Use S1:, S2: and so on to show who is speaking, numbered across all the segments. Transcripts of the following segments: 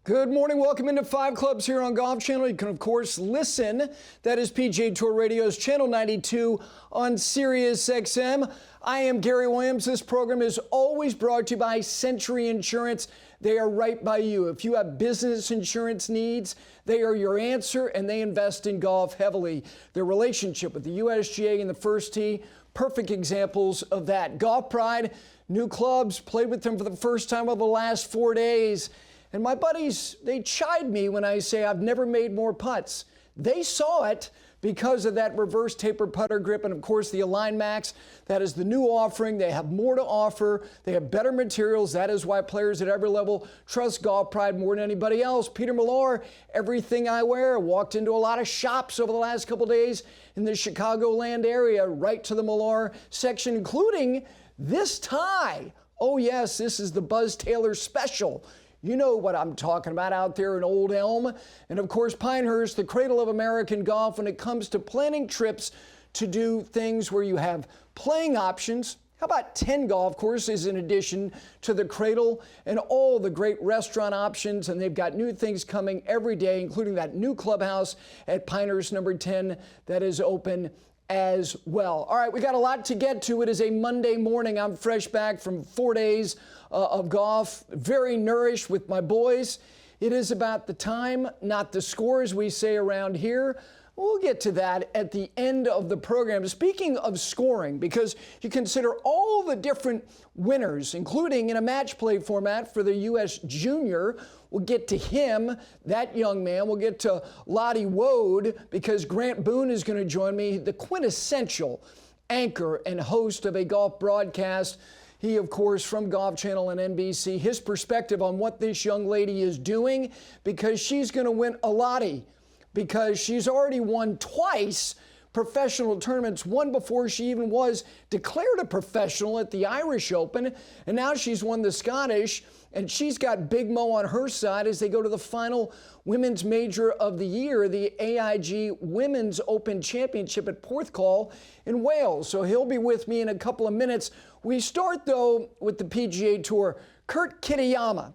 S1: Good morning. Welcome into Five Clubs here on Golf Channel. You can, of course, listen. That is PGA Tour Radio's Channel 92 on Sirius XM. I am Gary Williams. This program is always brought to you by Century Insurance. They are right by you. If you have business insurance needs, they are your answer, and they invest in golf heavily. Their relationship with the USGA and the First Tee, perfect examples of that. Golf Pride, new clubs, played with them for the first time over the last 4 days. And my buddies, they chide me when I say I've never made more putts. They saw it because of that reverse taper putter grip and, of course, the Align Max. That is the new offering. They have more to offer. They have better materials. That is why players at every level trust Golf Pride more than anybody else. Peter Millar, everything I wear. Walked into a lot of shops over the last couple days in the Chicagoland area, right to the Millar section, including this tie. Oh, yes, this is the Buzz Taylor special. You know what I'm talking about out there in Old Elm. And of course, Pinehurst, the cradle of American golf when it comes to planning trips to do things where you have playing options. How about 10 golf courses in addition to the cradle and all the great restaurant options? And they've got new things coming every day, including that new clubhouse at Pinehurst number 10 that is open as well. All right, we got a lot to get to. It is a Monday morning. I'm fresh back from 4 days of golf, very nourished with my boys. It is about the time, not the score, as we say around here. We'll get to that at the end of the program. Speaking of scoring, because you consider all the different winners, including in a match play format for the U.S. Junior. We'll get to him, that young man. We'll get to Lottie Woad, because Grant Boone is going to join me, the quintessential anchor and host of a golf broadcast. He, of course, from Golf Channel and NBC, his perspective on what this young lady is doing, because she's going to win a Lottie, because she's already won twice professional tournaments, one before she even was declared a professional at the Irish Open, and now she's won the Scottish, and she's got Big Mo on her side as they go to the final women's major of the year, the AIG Women's Open Championship at Porthcawl in Wales. So he'll be with me in a couple of minutes. We start, though, with the PGA Tour. Kurt Kitayama,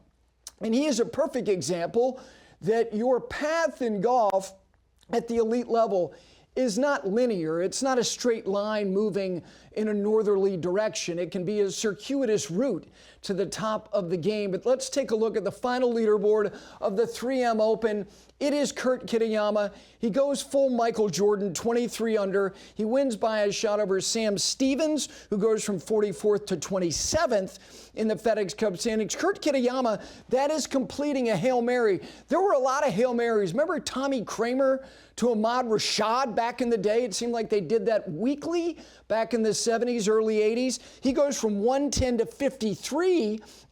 S1: and he is a perfect example that your path in golf at the elite level is not linear. It's not a straight line moving in a northerly direction. It can be a circuitous route to the top of the game. But let's take a look at the final leaderboard of the 3M Open. It is Kurt Kitayama. He goes full Michael Jordan, 23 under. He wins by a shot over Sam Stevens, who goes from 44th to 27th in the FedEx Cup standings. Kurt Kitayama, that is completing a Hail Mary. There were a lot of Hail Marys. Remember Tommy Kramer to Ahmad Rashad back in the day? It seemed like they did that weekly back in the 70s, early 80s. He goes from 110 to 53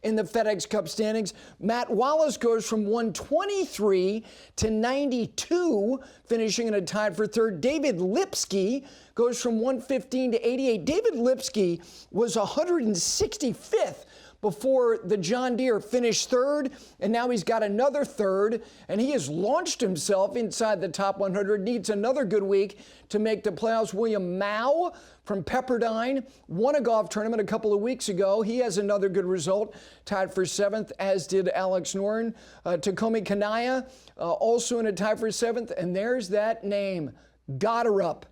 S1: in the FedEx Cup standings. Matt Wallace goes from 123 to 92, finishing in a tie for third. David Lipsky goes from 115 to 88. David Lipsky was 165th before the John Deere, finished third, and now he's got another third, and he has launched himself inside the top 100, needs another good week to make the playoffs. William Mao from Pepperdine won a golf tournament a couple of weeks ago. He has another good result, tied for seventh, as did Alex Noren. Takumi Kanaya, also in a tie for seventh, and there's that name, Gotterup.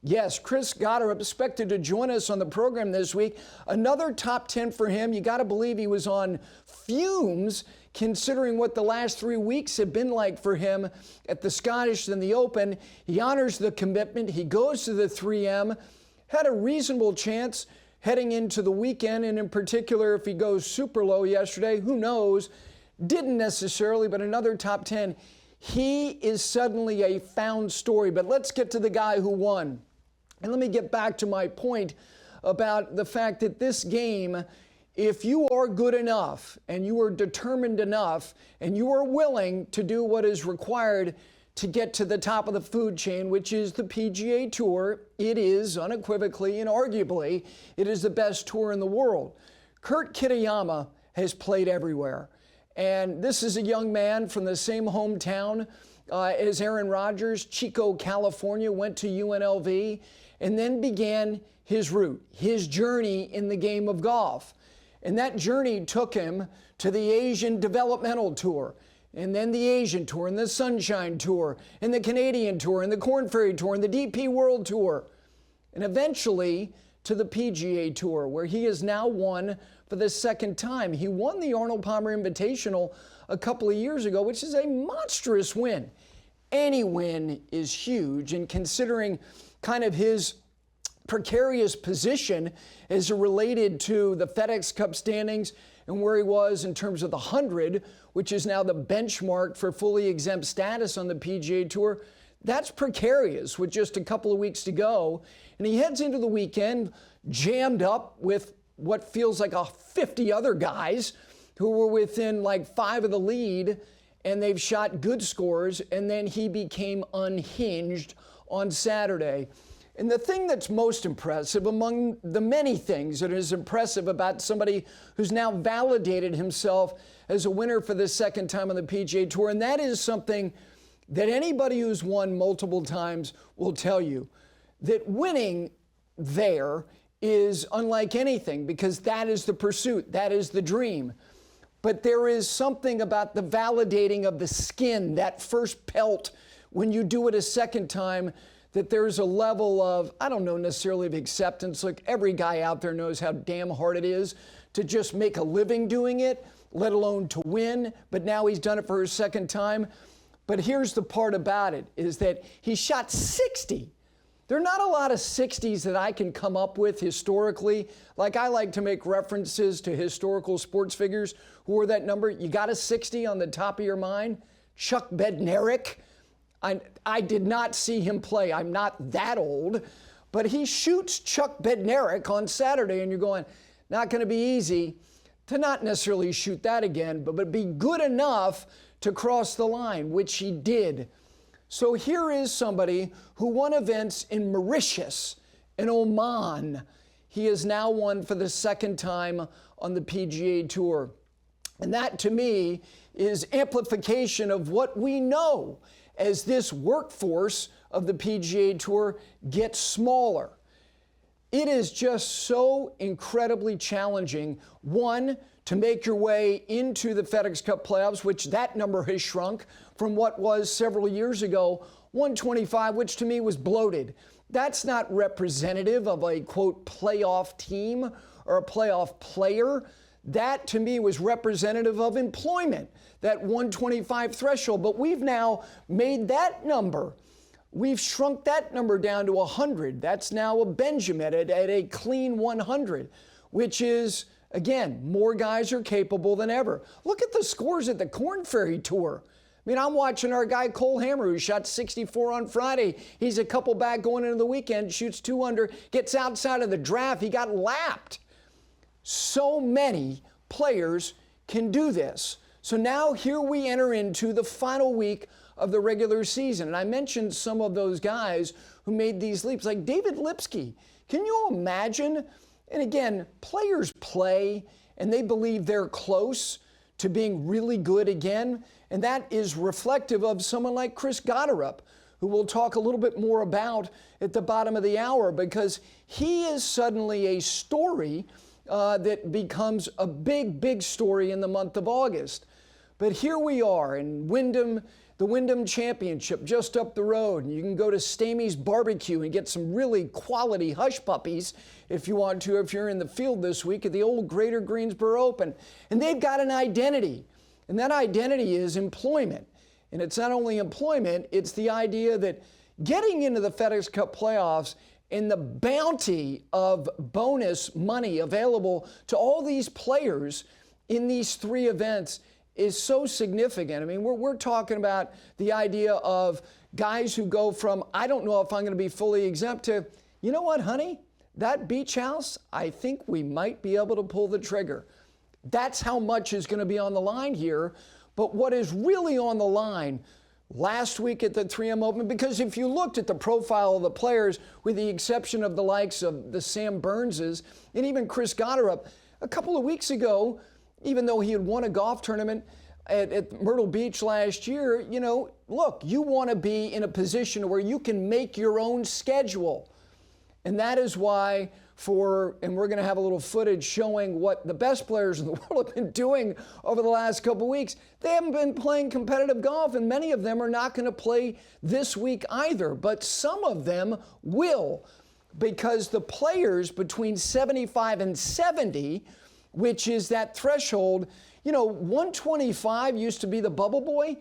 S1: Yes, Chris Gotterup expected to join us on the program this week. Another top 10 for him. You got to believe he was on fumes, considering what the last 3 weeks have been like for him at the Scottish and the Open. He honors the commitment. He goes to the 3M. Had a reasonable chance heading into the weekend, and in particular, if he goes super low yesterday, who knows? Didn't necessarily, but another top 10. He is suddenly a found story. But let's get to the guy who won. And let me get back to my point about the fact that this game, if you are good enough and you are determined enough and you are willing to do what is required to get to the top of the food chain, which is the PGA Tour, it is unequivocally and arguably, it is the best tour in the world. Kurt Kitayama has played everywhere. And this is a young man from the same hometown as Aaron Rodgers, Chico, California, went to UNLV, and then began his route, his journey in the game of golf. And that journey took him to the Asian Developmental Tour. and then the Asian Tour, and the Sunshine Tour, and the Canadian Tour, and the Korn Ferry Tour, and the DP World Tour, and eventually to the PGA Tour, where he has now won for the second time. He won the Arnold Palmer Invitational a couple of years ago, which is a monstrous win. Any win is huge, and considering kind of his precarious position as it related to the FedEx Cup standings and where he was in terms of the 100, which is now the benchmark for fully exempt status on the PGA Tour, that's precarious with just a couple of weeks to go. And he heads into the weekend jammed up with what feels like 50 other guys who were within like 5 of the lead, and they've shot good scores, and then he became unhinged on Saturday. And the thing that's most impressive, among the many things that is impressive about somebody who's now validated himself as a winner for the second time on the PGA Tour, and that is something that anybody who's won multiple times will tell you, that winning there is unlike anything, because that is the pursuit, that is the dream. But there is something about the validating of the skin, that first pelt, when you do it a second time, that there's a level of, I don't know necessarily of acceptance. Look, every guy out there knows how damn hard it is to just make a living doing it, let alone to win. But now he's done it for his second time. But here's the part about it, is that he shot 60. There are not a lot of 60s that I can come up with historically. Like, I like to make references to historical sports figures who were that number. You got a 60 on the top of your mind? Chuck Bednarik. I did not see him play. I'm not that old. But he shoots Chuck Bednarik on Saturday, and you're going, not going to be easy to not necessarily shoot that again, but be good enough to cross the line, which he did. So here is somebody who won events in Mauritius and Oman. He has now won for the second time on the PGA Tour. And that, to me, is amplification of what we know as this workforce of the PGA Tour gets smaller. It is just so incredibly challenging, one, to make your way into the FedEx Cup playoffs, which that number has shrunk from what was several years ago, 125, which to me was bloated. That's not representative of a, quote, playoff team or a playoff player. That, to me, was representative of employment, that 125 threshold. But we've now made that number. We've shrunk that number down to 100. That's now a Benjamin at a clean 100, which is, again, more guys are capable than ever. Look at the scores at the Korn Ferry Tour. I mean, I'm watching our guy Cole Hammer, who shot 64 on Friday. He's a couple back going into the weekend, shoots 2 under, gets outside of the draft. He got lapped. So many players can do this. So now here we enter into the final week of the regular season. And I mentioned some of those guys who made these leaps, like David Lipsky. Can you imagine? And again, players play and they believe they're close to being really good again. And that is reflective of someone like Chris Gotterup, who we'll talk a little bit more about at the bottom of the hour, because he is suddenly a story that becomes a big, big story in the month of August. But here we are in Wyndham, the Wyndham Championship just up the road. And you can go to Stamey's Barbecue and get some really quality hush puppies if you want to, if you're in the field this week at the old Greater Greensboro Open. And they've got an identity, and that identity is employment. And it's not only employment, it's the idea that getting into the FedEx Cup playoffs and the bounty of bonus money available to all these players in these 3 events is so significant. I mean, we're talking about the idea of guys who go from, I don't know if I'm going to be fully exempt, to, you know what, honey, that beach house, I think we might be able to pull the trigger. That's how much is going to be on the line here. But what is really on the line last week at the 3M Open, because if you looked at the profile of the players, with the exception of the likes of the Sam Burnses and even Chris Gotterup, a couple of weeks ago, even though he had won a golf tournament at Myrtle Beach last year, you know, look, you want to be in a position where you can make your own schedule. And that is why and we're going to have a little footage showing what the best players in the world have been doing over the last couple weeks. They haven't been playing competitive golf, and many of them are not going to play this week either. But some of them will, because the players between 75 and 70, which is that threshold, 125 used to be the bubble boy.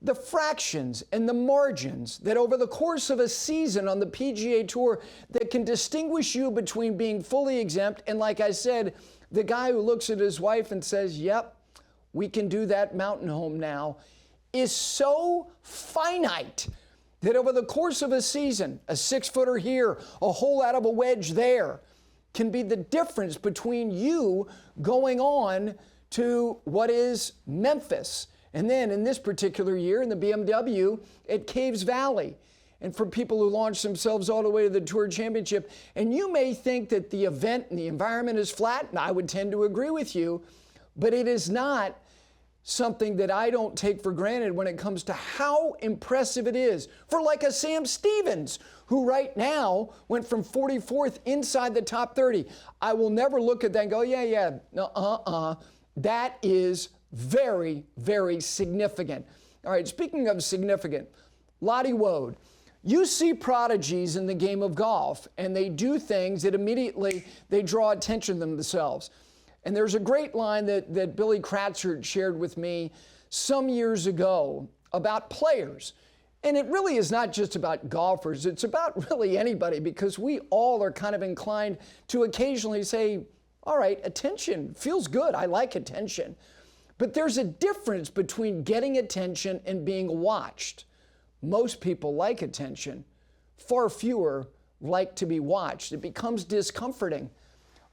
S1: The fractions and the margins that over the course of a season on the PGA Tour that can distinguish you between being fully exempt and, like I said, the guy who looks at his wife and says, yep, we can do that mountain home now, is so finite that over the course of a season, a 6-footer here, a hole out of a wedge there, can be the difference between you going on to what is Memphis. And then in this particular year, in the BMW at Caves Valley. And for people who launch themselves all the way to the Tour Championship, and you may think that the event and the environment is flat, and I would tend to agree with you, but it is not something that I don't take for granted when it comes to how impressive it is for like a Sam Stevens, who right now went from 44th inside the top 30. I will never look at that and go, that is very, very significant. All right, speaking of significant, Lottie Woad. You see prodigies in the game of golf, and they do things that immediately they draw attention to themselves. And there's a great line that Billy Kratzer shared with me some years ago about players. And it really is not just about golfers. It's about really anybody, because we all are kind of inclined to occasionally say, all right, attention feels good. I like attention. But there's a difference between getting attention and being watched. Most people like attention. Far fewer like to be watched. It becomes discomforting.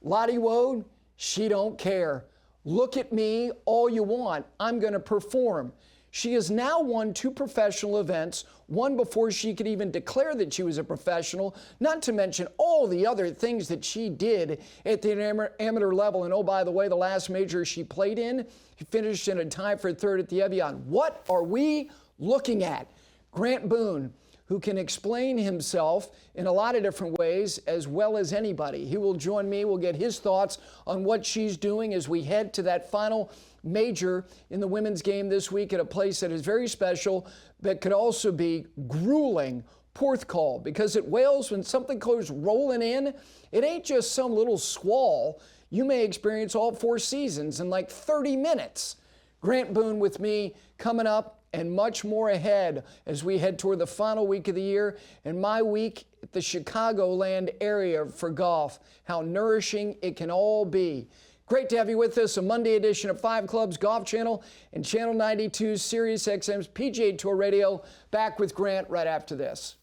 S1: Lottie Woad, she don't care. Look at me all you want. I'm going to perform. She has now won 2 professional events, one before she could even declare that she was a professional, not to mention all the other things that she did at the amateur level. And oh, by the way, the last major she played in, she finished in a tie for 3rd at the Evian. What are we looking at? Grant Boone, who can explain himself in a lot of different ways as well as anybody. He will join me. We'll get his thoughts on what she's doing as we head to that final major in the women's game this week at a place that is very special, but could also be grueling. Porthcawl, because at Wales, when something goes rolling in, it ain't just some little squall. You may experience all 4 seasons in like 30 minutes. Grant Boone with me coming up, and much more ahead as we head toward the final week of the year and my week at the Chicagoland area for golf. How nourishing it can all be. Great to have you with us. A Monday edition of 5 Clubs Golf Channel and Channel 92 Sirius XM's PGA Tour Radio. Back with Grant right after this.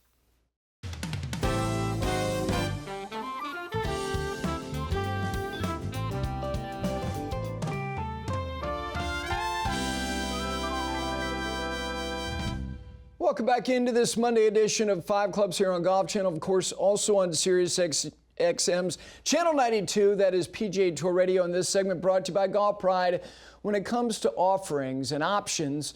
S1: Welcome back into this Monday edition of 5 Clubs here on Golf Channel. Of course, also on Sirius XM's Channel 92, that is PGA Tour Radio. And this segment brought to you by Golf Pride. When it comes to offerings and options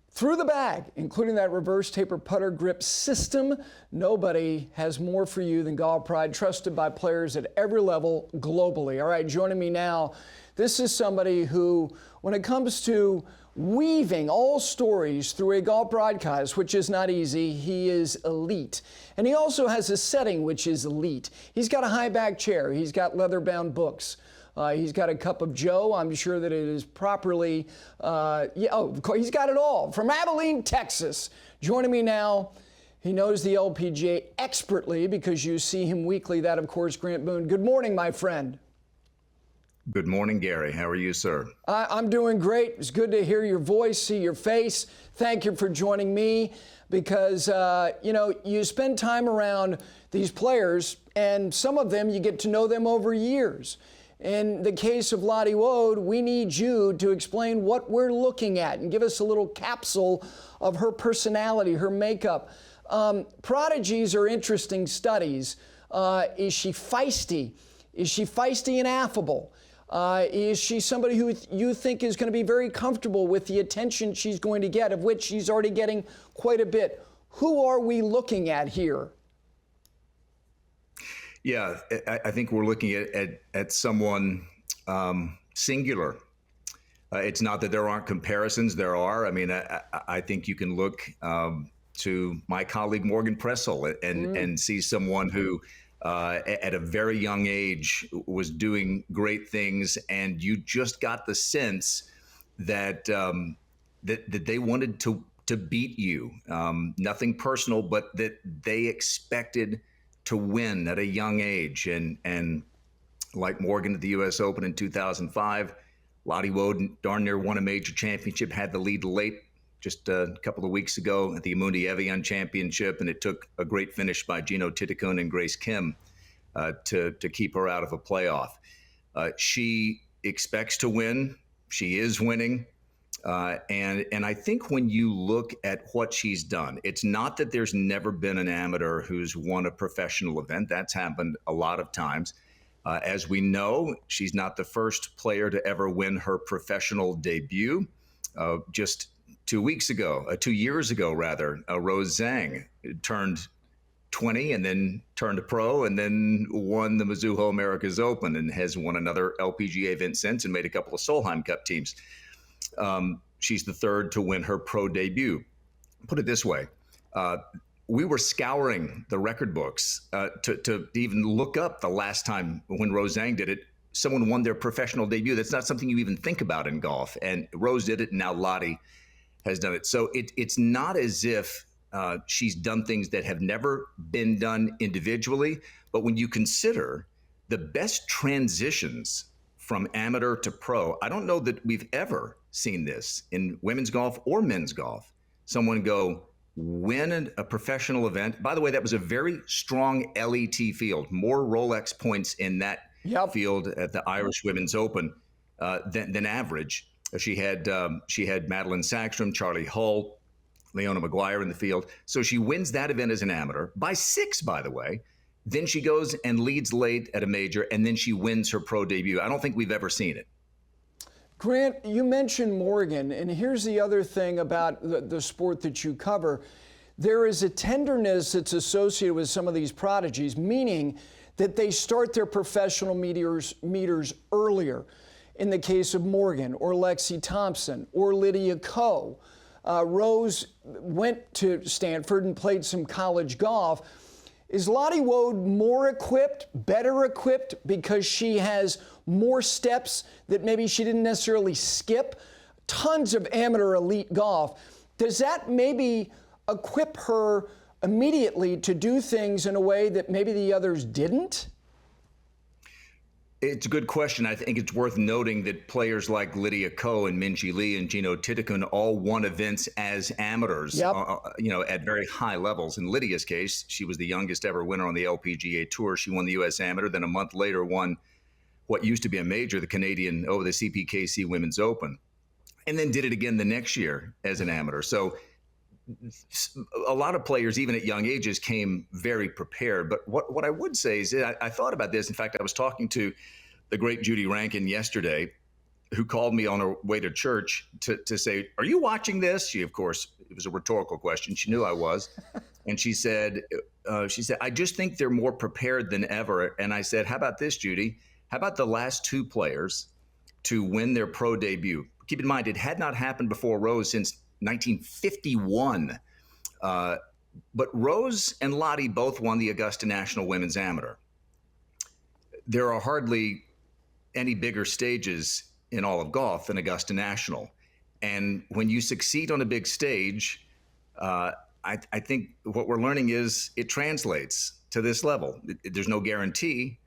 S1: through the bag, including that reverse taper putter grip system, nobody has more for you than Golf Pride, trusted by players at every level globally. All right, joining me now, this is somebody who, when it comes to weaving all stories through a golf broadcast, which is not easy, he is elite. And he also has a setting which is elite. He's got a high back chair. He's got leather-bound books. He's got a cup of Joe. I'm sure that it is properly, of course, he's got it all. From Abilene, Texas. Joining me now, he knows the LPGA expertly because you see him weekly. That, of course, Grant Boone. Good morning, my friend.
S2: Good morning, Gary. How are you, sir?
S1: I'm doing great. It's good to hear your voice, see your face. Thank you for joining me because, you spend time around these players, and some of them you get to know them over years. In the case of Lottie Woad, we need you to explain what we're looking at and give us a little capsule of her personality, her makeup. Prodigies are interesting studies. Is she feisty? Is she feisty and affable? Is she somebody who you think is going to be very comfortable with the attention she's going to get, of which she's already getting quite a bit? Who are we looking at here?
S2: Yeah, I think we're looking at someone singular. It's not that there aren't comparisons. There are. I mean, I think you can look to my colleague Morgan Pressel and see someone who, at a very young age, was doing great things, and you just got the sense that that they wanted to beat you. Nothing personal, but that they expected to win at a young age, and like Morgan at the U.S. Open in 2005. Lottie Woad darn near won a major championship, had the lead late just a couple of weeks ago at the Amundi Evian Championship, and it took a great finish by Gino Titicone and Grace Kim to keep her out of a playoff. She expects to win. She is winning. And I think when you look at what she's done, it's not that there's never been an amateur who's won a professional event. That's happened a lot of times. As we know, she's not the first player to ever win her professional debut. Just 2 years ago, Rose Zhang turned 20 and then turned pro and then won the Mizuho Americas Open and has won another LPGA event since and made a couple of Solheim Cup teams. She's the third to win her pro debut. Put it this way. We were scouring the record books to even look up the last time when Rose Zhang did it, someone won their professional debut. That's not something you even think about in golf. And Rose did it, and now Lottie has done it. So it's not as if she's done things that have never been done individually. But when you consider the best transitions from amateur to pro, I don't know that we've ever seen this in women's golf or men's golf. Someone go win a professional event. By the way, that was a very strong LET field, more Rolex points in that field at the Irish Women's Open than average. She had Madeline Sackstrom, Charlie Hull, Leona Maguire in the field. So she wins that event as an amateur by 6, by the way. Then she goes and leads late at a major, and then she wins her pro debut. I don't think we've ever seen it.
S1: Grant, you mentioned Morgan, and here's the other thing about the sport that you cover. There is a tenderness that's associated with some of these prodigies, meaning that they start their professional meters earlier. In the case of Morgan or Lexi Thompson or Lydia Ko. Rose went to Stanford and played some college golf. Is Lottie Woad more equipped, better equipped because she has more steps that maybe she didn't necessarily skip? Tons of amateur elite golf. Does that maybe equip her immediately to do things in a way that maybe the others didn't?
S2: It's a good question. I think it's worth noting that players like Lydia Ko and Minjee Lee and Gino Titicone all won events as amateurs, at very high levels. In Lydia's case, she was the youngest ever winner on the LPGA Tour. She won the U.S. Amateur, then a month later won what used to be a major, the CPKC Women's Open, and then did it again the next year as an amateur. So a lot of players, even at young ages, came very prepared. But what I would say is I thought about this. In fact, I was talking to the great Judy Rankin yesterday, who called me on her way to church to say, "Are you watching this?" She, of course, it was a rhetorical question. She knew I was. And she said, "I just think they're more prepared than ever." And I said, "How about this, Judy? How about the last 2 players to win their pro debut?" Keep in mind, it had not happened before Rose since 1951. But Rose and Lottie both won the Augusta National Women's Amateur. There are hardly any bigger stages in all of golf than Augusta National. And when you succeed on a big stage, I think what we're learning is it translates to this level. There's no guarantee,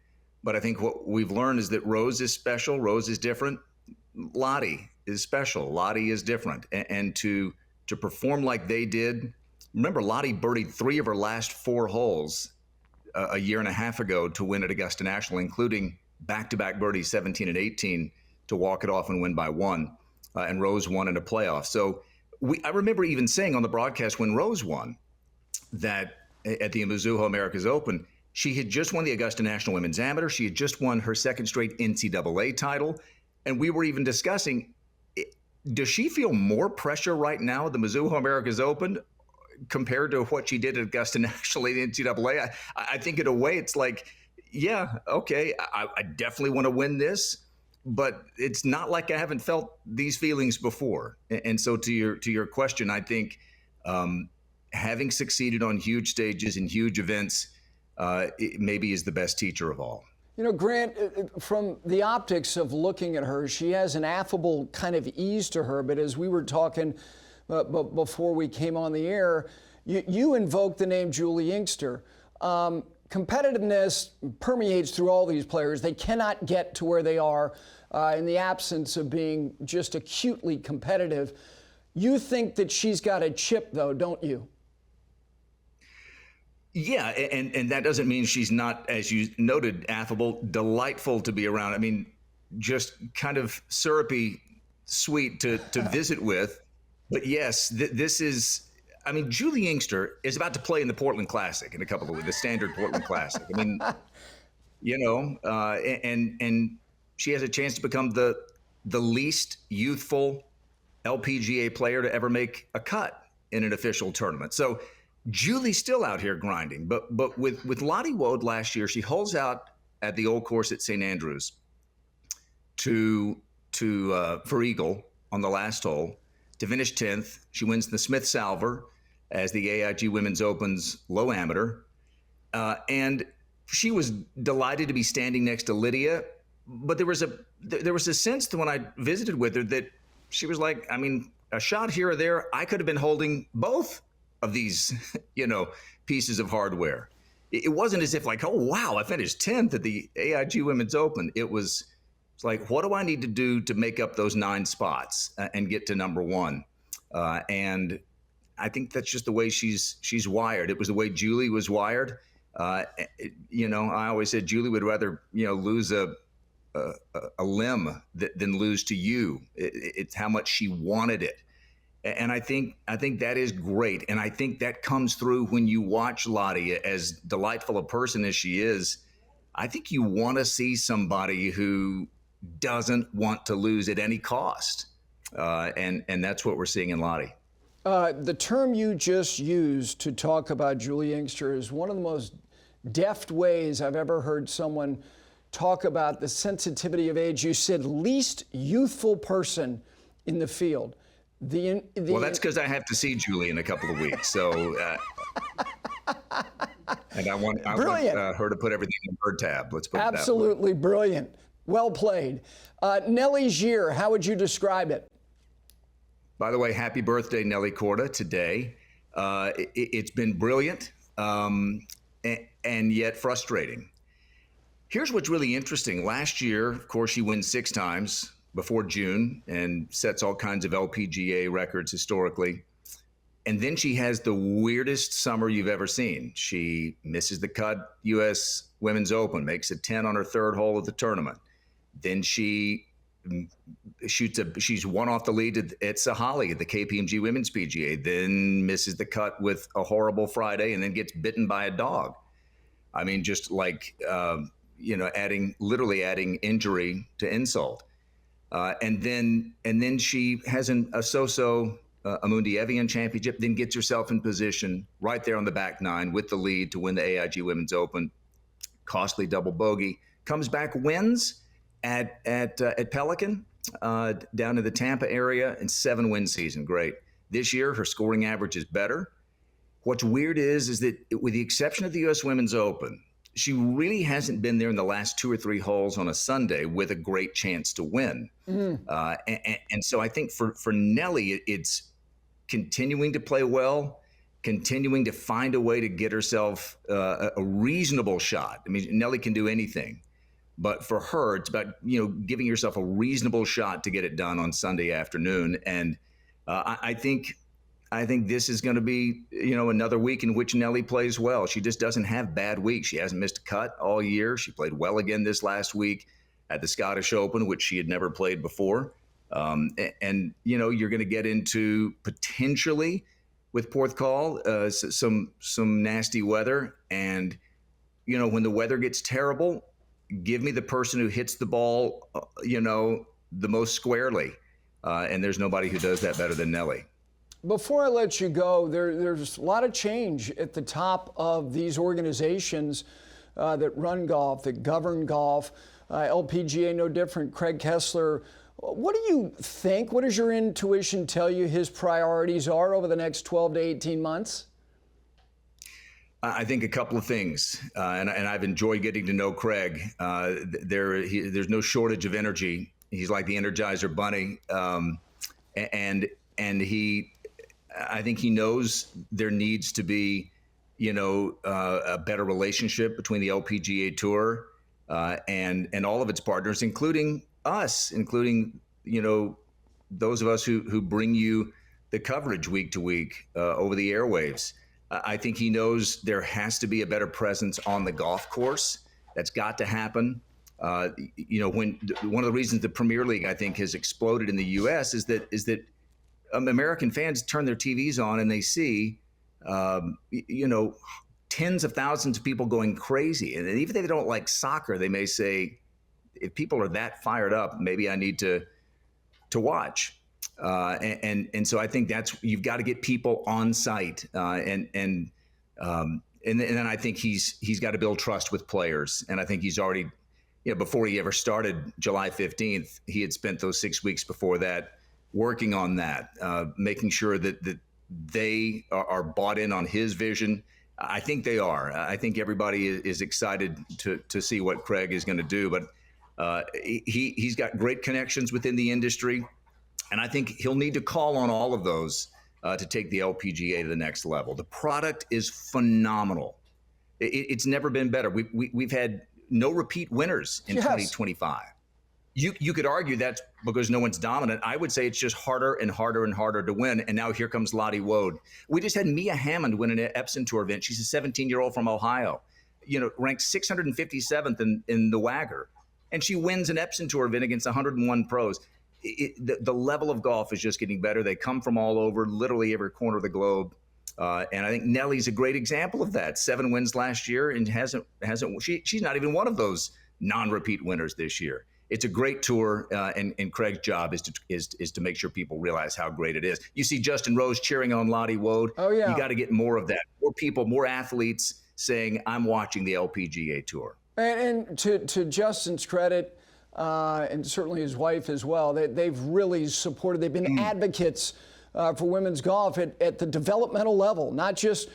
S2: but I think what we've learned is that Rose is special. Rose is different. Lottie is special. Lottie is different. And to perform like they did, remember Lottie birdied 3 of her last 4 holes a year and a half ago to win at Augusta National, including back-to-back birdies, 17 and 18, to walk it off and win by 1. And Rose won in a playoff. So I remember even saying on the broadcast when Rose won that at the Mizuho Americas Open, she had just won the Augusta National Women's Amateur. She had just won her 2nd straight NCAA title. And we were even discussing, does she feel more pressure right now at the Mizuho Americas Open compared to what she did at Augusta National in the NCAA? I think in a way it's like yeah, okay, I definitely want to win this, but it's not like I haven't felt these feelings before. And so to your question, I think um, having succeeded on huge stages and huge events it maybe is the best teacher of all.
S1: You know, Grant, from the optics of looking at her, she has an affable kind of ease to her. But as we were talking before we came on the air, you invoked the name Julie Inkster. Competitiveness permeates through all these players. They cannot get to where they are in the absence of being just acutely competitive. You think that she's got a chip, though, don't you?
S2: Yeah, and that doesn't mean she's not, as you noted, affable, delightful to be around. I mean, just kind of syrupy, sweet to visit with. But yes, this is. I mean, Julie Inkster is about to play in the Portland Classic in a couple of weeks, the standard Portland Classic. I mean, and she has a chance to become the least youthful LPGA player to ever make a cut in an official tournament. So Julie's still out here grinding. But with Lottie Woad last year, she holds out at the old course at St. Andrews for eagle on the last hole to finish 10th. She wins the Smith Salver as the AIG Women's Open's low amateur. And she was delighted to be standing next to Lydia. But there was a sense that when I visited with her that she was like, I mean, a shot here or there, I could have been holding both of these, pieces of hardware. It wasn't as if like, oh, wow, I finished 10th at the AIG Women's Open. It's like, what do I need to do to make up those 9 spots and get to number 1? And I think that's just the way she's wired. It was the way Julie was wired. I always said Julie would rather, lose a limb than lose to you. It's how much she wanted it. And I think that is great. And I think that comes through when you watch Lottie, as delightful a person as she is. I think you want to see somebody who doesn't want to lose at any cost. And that's what we're seeing in Lottie.
S1: The term you just used to talk about Julie Inkster is one of the most deft ways I've ever heard someone talk about the sensitivity of age. You said least youthful person in the field.
S2: Well, that's because I have to see Julie in a couple of weeks. So, and I want her to put everything in her tab. Let's put it that way.
S1: Absolutely brilliant. Well played. Nellie's year, how would you describe it?
S2: By the way, happy birthday, Nellie Corda, today. It's been brilliant and yet frustrating. Here's what's really interesting. Last year, of course, she wins 6 times before June and sets all kinds of LPGA records historically. And then she has the weirdest summer you've ever seen. She misses the cut U.S. Women's Open, makes a 10 on her 3rd hole of the tournament. Then she she's one off the lead at Sahalee at the KPMG Women's PGA, then misses the cut with a horrible Friday and then gets bitten by a dog. I mean, just like, literally adding injury to insult. And then she has a so-so Amundi Evian Championship, then gets herself in position right there on the back 9 with the lead to win the AIG Women's Open. Costly double bogey. Comes back, wins at Pelican down in the Tampa area, and 7-win season. Great. This year, her scoring average is better. What's weird is that with the exception of the U.S. Women's Open, she really hasn't been there in the last 2 or 3 holes on a Sunday with a great chance to win. And so I think for Nellie, it's continuing to play well, continuing to find a way to get herself a reasonable shot. I mean, Nellie can do anything. But for her, it's about, giving yourself a reasonable shot to get it done on Sunday afternoon. And I think this is going to be, another week in which Nellie plays well. She just doesn't have bad weeks. She hasn't missed a cut all year. She played well again this last week at the Scottish Open, which she had never played before. And you're going to get into potentially with Porthcawl some nasty weather. And, when the weather gets terrible, give me the person who hits the ball, the most squarely. And there's nobody who does that better than Nellie.
S1: Before I let you go, there's a lot of change at the top of these organizations that run golf, that govern golf. LPGA no different. Craig Kessler, what do you think? What does your intuition tell you his priorities are over the next 12 to 18 months?
S2: I think a couple of things, and I've enjoyed getting to know Craig. There's no shortage of energy. He's like the Energizer Bunny, and I think he knows there needs to be, a better relationship between the LPGA Tour and all of its partners, including us, including those of us who bring you the coverage week to week over the airwaves. I think he knows there has to be a better presence on the golf course. That's got to happen. When one of the reasons the Premier League, I think, has exploded in the U.S. is that American fans turn their TVs on and they see, tens of thousands of people going crazy. And even if they don't like soccer, they may say, if people are that fired up, maybe I need to watch. And so I think you've got to get people on site, and then I think he's got to build trust with players. And I think he's already, before he ever started July 15th, he had spent those 6 weeks before that working on that, making sure that they are bought in on his vision. I think they are. I think everybody is excited to see what Craig is going to do, but he's got great connections within the industry. And I think he'll need to call on all of those to take the LPGA to the next level. The product is phenomenal. It's never been better. We've had no repeat winners in 2025. You could argue that's because no one's dominant. I would say it's just harder and harder and harder to win. And now here comes Lottie Woad. We just had Mia Hammond win an Epson Tour event. She's a 17-year-old from Ohio, ranked 657th in the WAGR. And she wins an Epson Tour event against 101 pros. The level of golf is just getting better. They come from all over, literally every corner of the globe. And I think Nellie's a great example of that. 7 wins last year and she's not even one of those non-repeat winners this year. It's a great tour, and Craig's job is to make sure people realize how great it is. You see Justin Rose cheering on Lottie Woad.
S1: Oh, yeah.
S2: You got to get more of that. More people, more athletes saying, I'm watching the LPGA Tour.
S1: And to Justin's credit, and certainly his wife as well, they've really supported, they've been advocates for women's golf at the developmental level, not just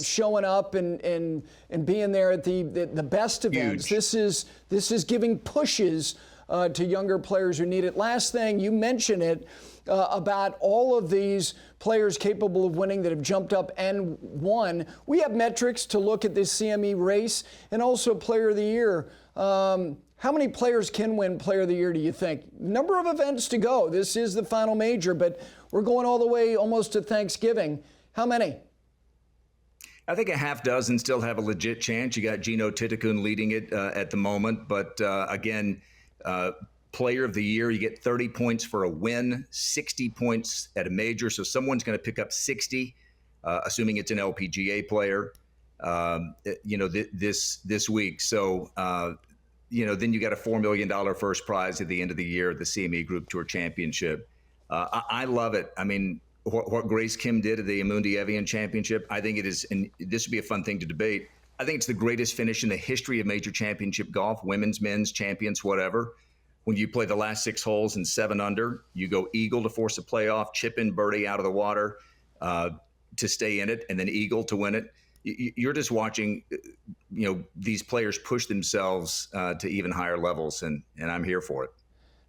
S1: showing up and being there at the best events.
S2: Huge.
S1: This is giving pushes to younger players who need it. Last thing, you mentioned it about all of these players capable of winning that have jumped up and won. We have metrics to look at this CME race and also Player of the Year. How many players can win Player of the Year, do you think? Number of events to go. This is the final major, but we're going all the way almost to Thanksgiving. How many?
S2: I think a half dozen still have a legit chance. You got Gino Titicun leading it at the moment. But again, Player of the Year, you get 30 points for a win, 60 points at a major. So someone's going to pick up 60, assuming it's an LPGA player, this week. So, then you got a $4 million first prize at the end of the year at the CME Group Tour Championship. I love it. I mean, what Grace Kim did at the Amundi Evian Championship, I think it is, and this would be a fun thing to debate, I think it's the greatest finish in the history of major championship golf, women's, men's, champions, whatever. When you play the last 6 holes and 7 under, you go eagle to force a playoff, chip in birdie out of the water to stay in it, and then eagle to win it. You're just watching, these players push themselves to even higher levels, and I'm here for it.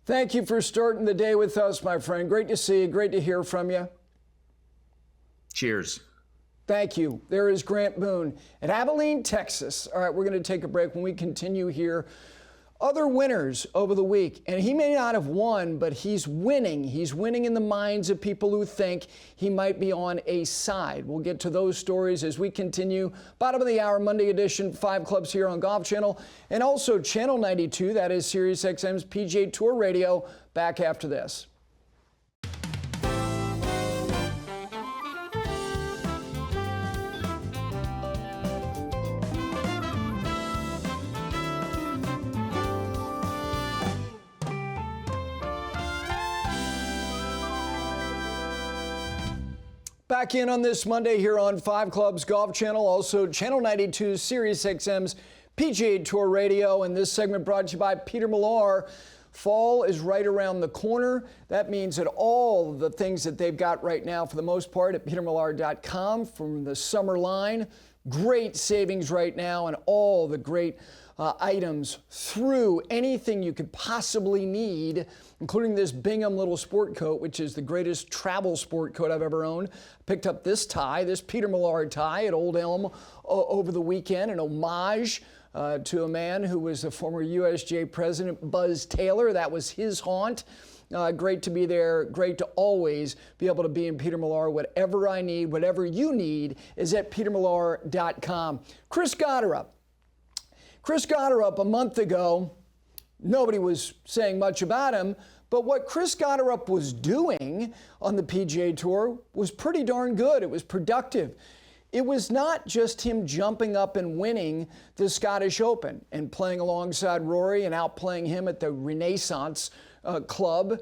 S1: Thank you for starting the day with us, my friend. Great to see you. Great to hear from you.
S2: Cheers.
S1: Thank you. There is Grant Boone at Abilene, Texas. All right, we're going to take a break. When we continue here, other winners over the week, and he may not have won, but he's winning. He's winning in the minds of people who think he might be on a side. We'll get to those stories as we continue. Bottom of the hour, Monday edition, 5 Clubs here on Golf Channel, and also Channel 92, that is SiriusXM's PGA Tour Radio, back after this. Back in on this Monday here on 5 Clubs Golf Channel, also Channel 92, SiriusXM's PGA Tour Radio, and this segment brought to you by Peter Millar. Fall is right around the corner. That means that all the things that they've got right now, for the most part, at petermillar.com from the summer line, great savings right now, and all the great items through anything you could possibly need, including this Bingham little sport coat, which is the greatest travel sport coat I've ever owned. Picked up this tie, this Peter Millar tie at Old Elm over the weekend, an homage to a man who was a former USGA president, Buzz Taylor. That was his haunt. Great to be there. Great to always be able to be in Peter Millar. Whatever I need, whatever you need is at petermillar.com. Chris Gotterup. Chris Gotterup, a month ago, nobody was saying much about him, but what Chris Gotterup was doing on the PGA Tour was pretty darn good. It was productive. It was not just him jumping up and winning the Scottish Open and playing alongside Rory and outplaying him at the Renaissance Club.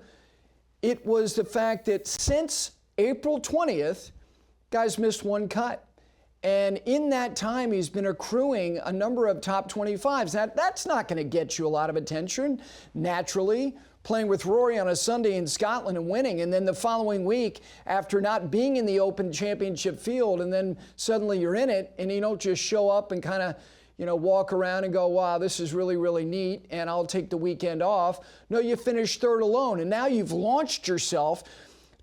S1: It was the fact that since April 20th, guys missed one cut. And in that time, he's been accruing a number of top 25s. Now, that's not going to get you a lot of attention, naturally. Playing with Rory on a Sunday in Scotland and winning, and then the following week, after not being in the Open Championship field, and then suddenly you're in it, and you don't just show up and kind of, walk around and go, wow, this is really, really neat, and I'll take the weekend off. No, you finish third alone, and now you've launched yourself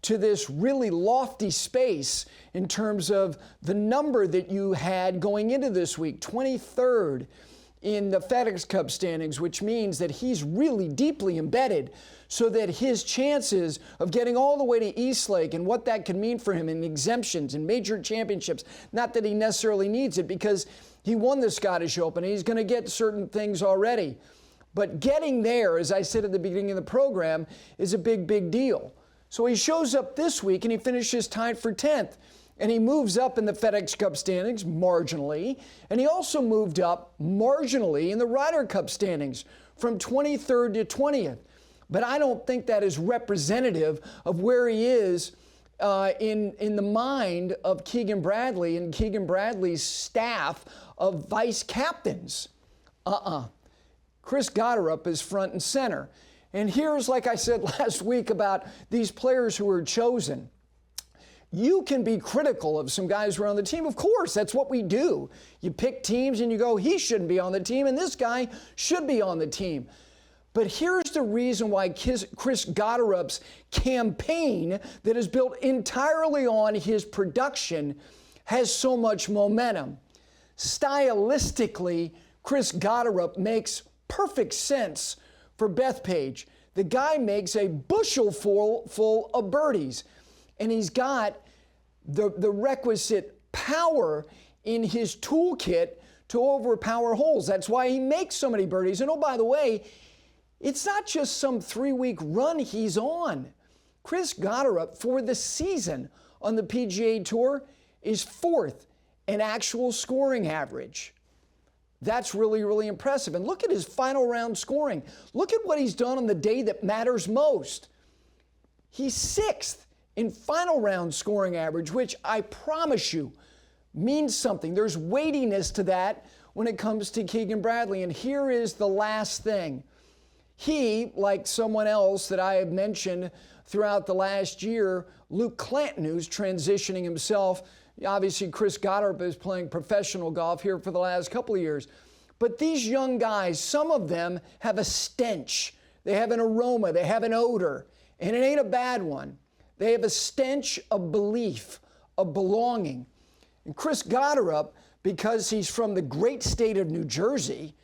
S1: to this really lofty space in terms of the number that you had going into this week, 23rd in the FedEx Cup standings, which means that he's really deeply embedded, so that his chances of getting all the way to Eastlake and what that can mean for him in exemptions and major championships, not that he necessarily needs it because he won the Scottish Open and he's going to get certain things already. But getting there, as I said at the beginning of the program, is a big, big deal. So he shows up this week and he finishes tied for 10th. And he moves up in the FedEx Cup standings marginally. And he also moved up marginally in the Ryder Cup standings from 23rd to 20th. But I don't think that is representative of where he is in the mind of Keegan Bradley and Keegan Bradley's staff of vice captains. Chris Gotterup is front and center. And here's, like I said last week about these players who were chosen. You can be critical of some guys who are on the team. Of course, that's what we do. You pick teams and you go, he shouldn't be on the team, and this guy should be on the team. But here's the reason why Chris Gotterup's campaign that is built entirely on his production has so much momentum. Stylistically, Chris Gotterup makes perfect sense for Bethpage. The guy makes a bushel full of birdies. And he's got the requisite power in his toolkit to overpower holes. That's why he makes so many birdies. And oh, by the way, it's not just some 3-week run he's on. Chris Gotterup, for the season on the PGA Tour, is 4th in actual scoring average. That's really, really impressive. And look at his final round scoring. Look at what he's done on the day that matters most. He's 6th in final round scoring average, which I promise you means something. There's weightiness to that when it comes to Keegan Bradley. And here is the last thing. He, like someone else that I have mentioned throughout the last year, Luke Clanton, who's transitioning himself. Obviously, Chris Gotterup is playing professional golf here for the last couple of years. But these young guys, some of them have a stench. They have an aroma. They have an odor. And it ain't a bad one. They have a stench of belief, of belonging. And Chris Gotterup, because he's from the great state of New Jersey,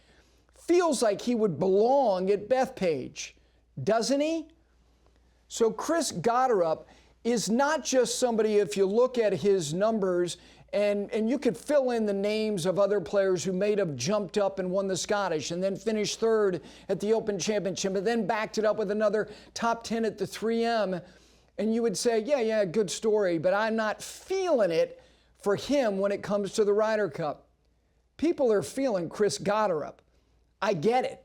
S1: feels like he would belong at Bethpage, doesn't he? So Chris Gotterup is not just somebody, if you look at his numbers, and you could fill in the names of other players who may have jumped up and won the Scottish and then finished 3rd at the Open Championship and then backed it up with another top 10 at the 3M. And you would say, yeah, good story, but I'm not feeling it for him when it comes to the Ryder Cup. People are feeling Chris Gotterup. I get it.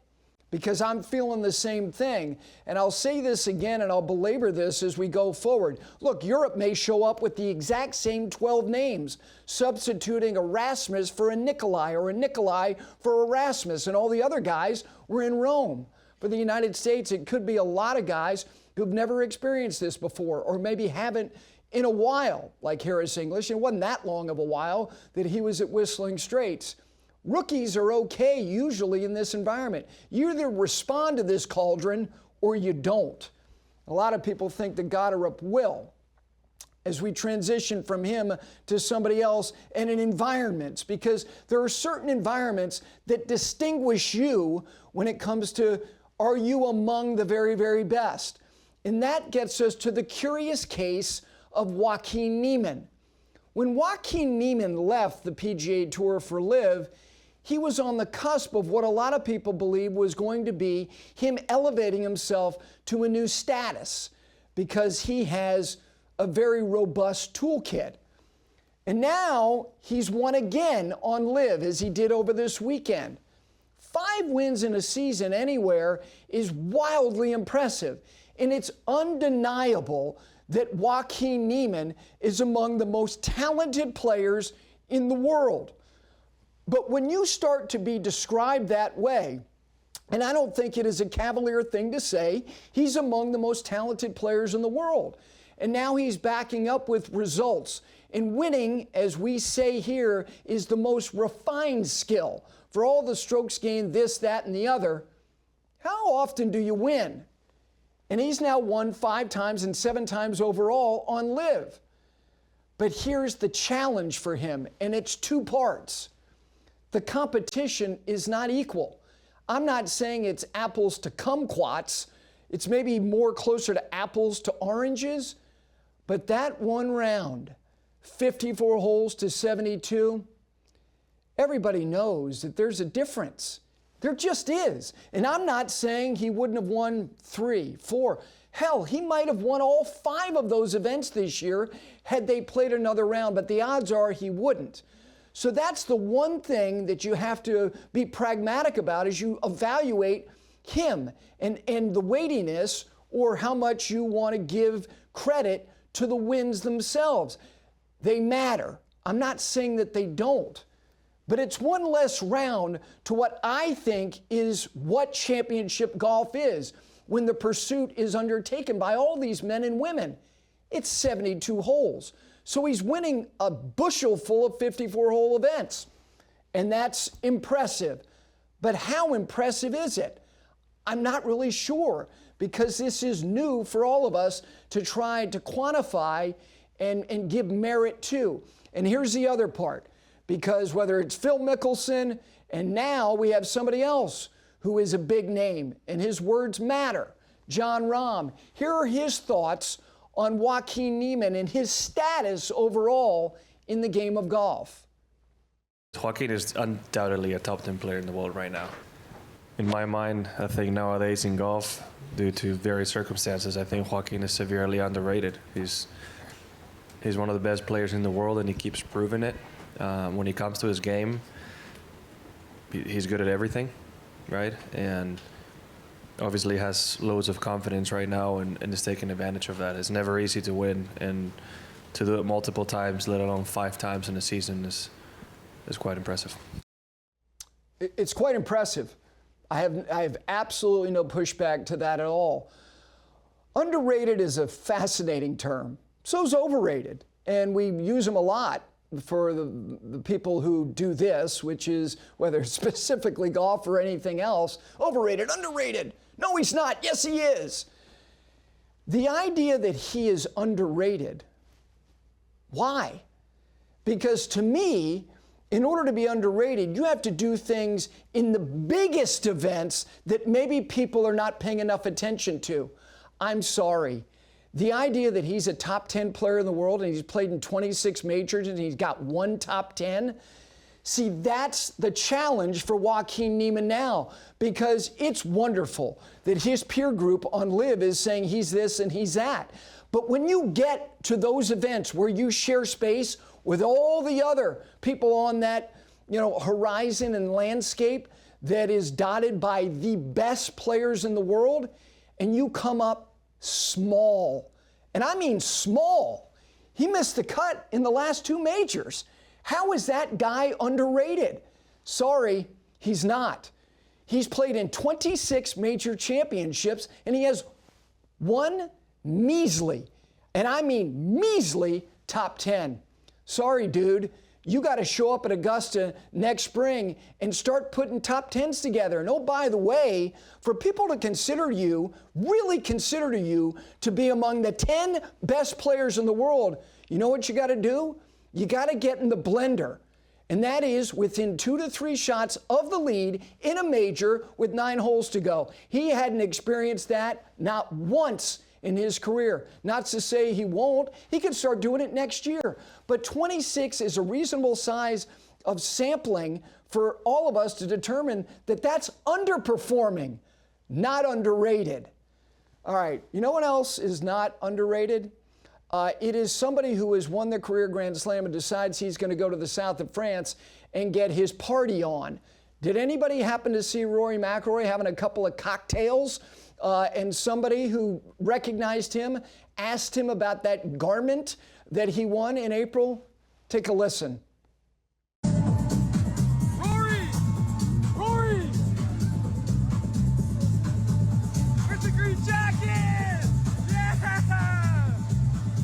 S1: because I'm feeling the same thing. And I'll say this again, and I'll belabor this as we go forward. Look, Europe may show up with the exact same 12 names, substituting Erasmus for a Nikolai or a Nikolai for Erasmus, and all the other guys were in Rome. For the United States, it could be a lot of guys who've never experienced this before, or maybe haven't in a while, like Harris English. It wasn't that long of a while that he was at Whistling Straits. Rookies are okay usually in this environment. You either respond to this cauldron or you don't. A lot of people think that Gotterup will, as we transition from him to somebody else and in environments, because there are certain environments that distinguish you when it comes to, are you among the very, very best? And that gets us to the curious case of Joaquin Niemann. When Joaquin Niemann left the PGA Tour for LIV, he was on the cusp of what a lot of people believe was going to be him elevating himself to a new status, because he has a very robust toolkit. And now he's won again on LIV, as he did over this weekend. 5 wins in a season anywhere is wildly impressive. And it's undeniable that Joaquin Niemann is among the most talented players in the world. But when you start to be described that way, and I don't think it is a cavalier thing to say, he's among the most talented players in the world. And now he's backing up with results. And winning, as we say here, is the most refined skill. For all the strokes gained, this, that, and the other, how often do you win? And he's now won 5 times and 7 times overall on LIV. But here's the challenge for him, and it's 2 parts. The competition is not equal. I'm not saying it's apples to kumquats. It's maybe more closer to apples to oranges. But that one round, 54 holes to 72, everybody knows that there's a difference. There just is. And I'm not saying he wouldn't have won 3, 4. Hell, he might have won all 5 of those events this year had they played another round, but the odds are he wouldn't. So that's the one thing that you have to be pragmatic about as you evaluate him and the weightiness, or how much you want to give credit to the wins themselves. They matter. I'm not saying that they don't. But it's one less round to what I think is what championship golf is when the pursuit is undertaken by all these men and women. It's 72 holes. So he's winning a bushel full of 54-hole events. And that's impressive. But how impressive is it? I'm not really sure, because this is new for all of us to try to quantify and give merit to. And here's the other part. Because whether it's Phil Mickelson, and now we have somebody else who is a big name, and his words matter, Jon Rahm. Here are his thoughts on Joaquin Niemann and his status overall in the game of golf.
S3: Joaquin is undoubtedly a top 10 player in the world right now. In my mind, I think nowadays in golf, due to various circumstances, I think Joaquin is severely underrated. He's one of the best players in the world, and he keeps proving it. When he comes to his game, he's good at everything, right? And obviously has loads of confidence right now and is taking advantage of that. It's never easy to win, and to do it multiple times, let alone 5 times in a season, is quite impressive.
S1: It's quite impressive. I have absolutely no pushback to that at all. Underrated is a fascinating term. So is overrated, and we use them a lot for the people who do this, which is, whether it's specifically golf or anything else, overrated, underrated. No, he's not. Yes, he is. The idea that he is underrated, why? Because to me, in order to be underrated, you have to do things in the biggest events that maybe people are not paying enough attention to. I'm sorry. The idea that he's a top 10 player in the world and he's played in 26 majors and he's got 1 top 10, see, that's the challenge for Joaquin Niemann now, because it's wonderful that his peer group on LIV is saying he's this and he's that. But when you get to those events where you share space with all the other people on that, horizon and landscape, that is dotted by the best players in the world, and you come up small. And I mean small. He missed the cut in the last two majors. How is that guy underrated? Sorry, he's not. He's played in 26 major championships, and he has one measly, and I mean measly, top 10. Sorry, dude. You got to show up at Augusta next spring and start putting top 10s together. And oh, by the way, for people to consider you, really consider you to be among the 10 best players in the world, you know what you got to do? You got to get in the blender. And that is within 2 to 3 shots of the lead in a major with 9 holes to go. He hadn't experienced that not once in his career. Not to say he won't. He can start doing it next year. But 26 is a reasonable size of sampling for all of us to determine that that's underperforming, not underrated. All right, you know what else is not underrated? It is somebody who has won the career Grand Slam and decides he's going to go to the south of France and get his party on. Did anybody happen to see Rory McIlroy having a couple of cocktails? And somebody who recognized him asked him about that garment that he won in April? Take a listen.
S4: Rory! Rory! Where's the green jacket? Yeah!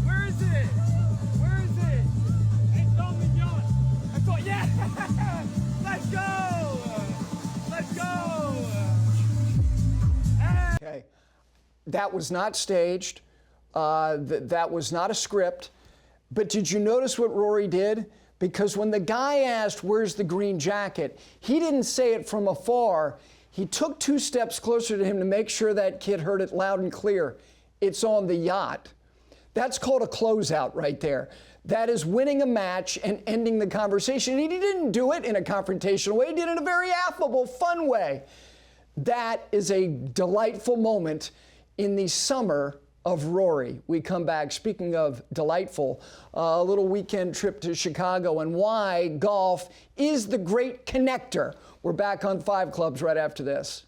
S4: Where is it? Where is it? It's on the yacht. I thought, yeah! Let's go! Let's go!
S1: Okay. That was not staged. That was not a script. But did you notice what Rory did? Because when the guy asked, where's the green jacket, he didn't say it from afar. He took 2 steps closer to him to make sure that kid heard it loud and clear. It's on the yacht. That's called a closeout right there. That is winning a match and ending the conversation. He didn't do it in a confrontational way. He did it in a very affable, fun way. That is a delightful moment in the summer of Rory. We come back, speaking of delightful, a little weekend trip to Chicago and why golf is the great connector. We're back on 5 Clubs right after this.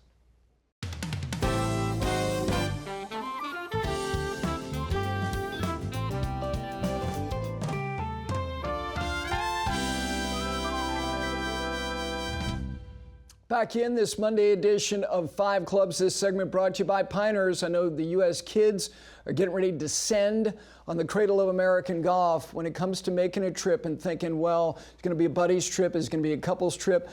S1: Back in this Monday edition of 5 Clubs, this segment brought to you by Piners. I know the U.S. kids are getting ready to descend on the cradle of American golf when it comes to making a trip and thinking, well, it's going to be a buddy's trip, it's going to be a couple's trip,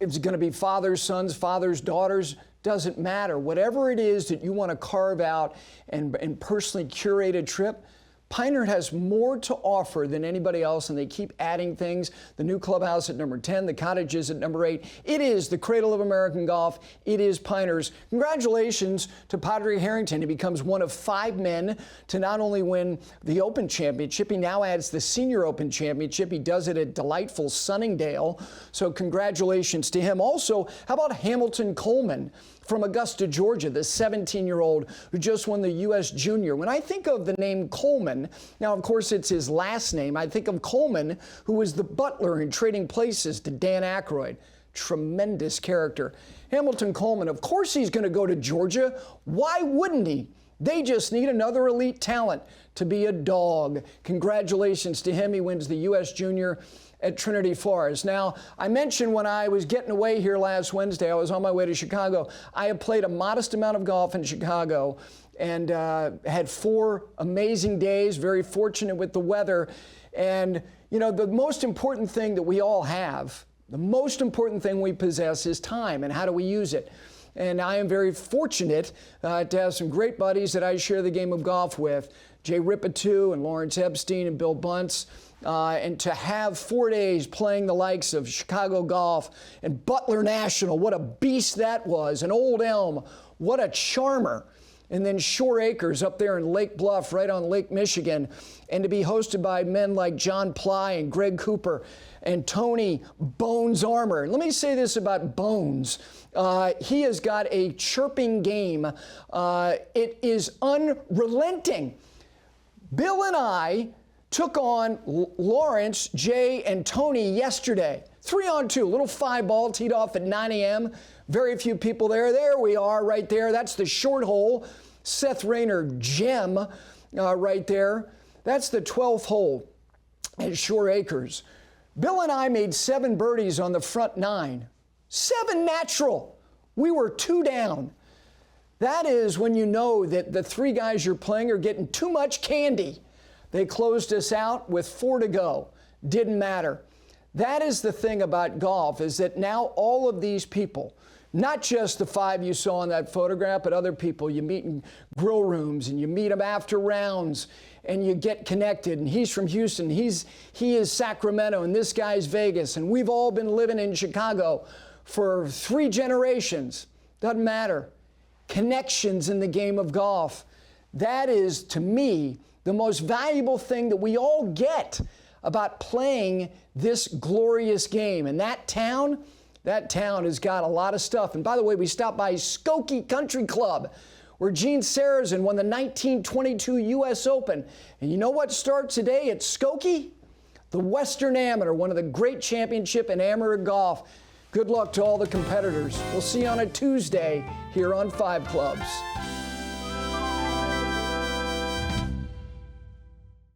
S1: it's going to be fathers, sons, fathers, daughters, doesn't matter. Whatever it is that you want to carve out and personally curate a trip, Piner has more to offer than anybody else, and they keep adding things. The new clubhouse at number 10, the cottages at number 8. It is the cradle of American golf. It is Piners. Congratulations to Padre Harrington. He becomes one of 5 men to not only win the Open Championship, he now adds the Senior Open Championship. He does it at delightful Sunningdale. So congratulations to him. Also, how about Hamilton Coleman from Augusta, Georgia, the 17-year-old who just won the U.S. Junior. When I think of the name Coleman, now, of course, it's his last name. I think of Coleman, who was the butler in Trading Places to Dan Aykroyd. Tremendous character. Hamilton Coleman, of course he's going to go to Georgia. Why wouldn't he? They just need another elite talent to be a dog. Congratulations to him. He wins the U.S. Junior at Trinity Forest. Now, I mentioned when I was getting away here last Wednesday, I was on my way to Chicago. I have played a modest amount of golf in Chicago and had 4 amazing days, very fortunate with the weather. And, you know, the most important thing that we all have, the most important thing we possess is time, and how do we use it? And I am very fortunate to have some great buddies that I share the game of golf with, Jay Rippatu and Lawrence Epstein and Bill Bunce. And to have 4 days playing the likes of Chicago Golf and Butler National, what a beast that was, and Old Elm, what a charmer. And then Shore Acres up there in Lake Bluff, right on Lake Michigan, and to be hosted by men like John Ply and Greg Cooper and Tony Bones Armour. Let me say this about Bones. He has got a chirping game. It is unrelenting. Bill and I took on Lawrence, Jay, and Tony yesterday. 3-on-2, little 5-ball teed off at 9 a.m. Very few people there. There we are right there. That's the short hole. Seth Rayner gem right there. That's the 12th hole at Shore Acres. Bill and I made 7 birdies on the front 9. 7 natural. We were 2 down. That is when you know that the 3 guys you're playing are getting too much candy. They closed us out with 4 to go. Didn't matter. That is the thing about golf, is that now all of these people, not just the 5 you saw in that photograph, but other people you meet in grill rooms, and you meet them after rounds, and you get connected. And he's from Houston, he is Sacramento, and this guy's Vegas, and we've all been living in Chicago for 3 generations. Doesn't matter. Connections in the game of golf. That is, to me, the most valuable thing that we all get about playing this glorious game. And that town has got a lot of stuff. And by the way, we stopped by Skokie Country Club, where Gene Sarazen won the 1922 U.S. Open. And you know what starts today at Skokie? The Western Amateur, one of the great championship in amateur golf. Good luck to all the competitors. We'll see you on a Tuesday here on 5 Clubs.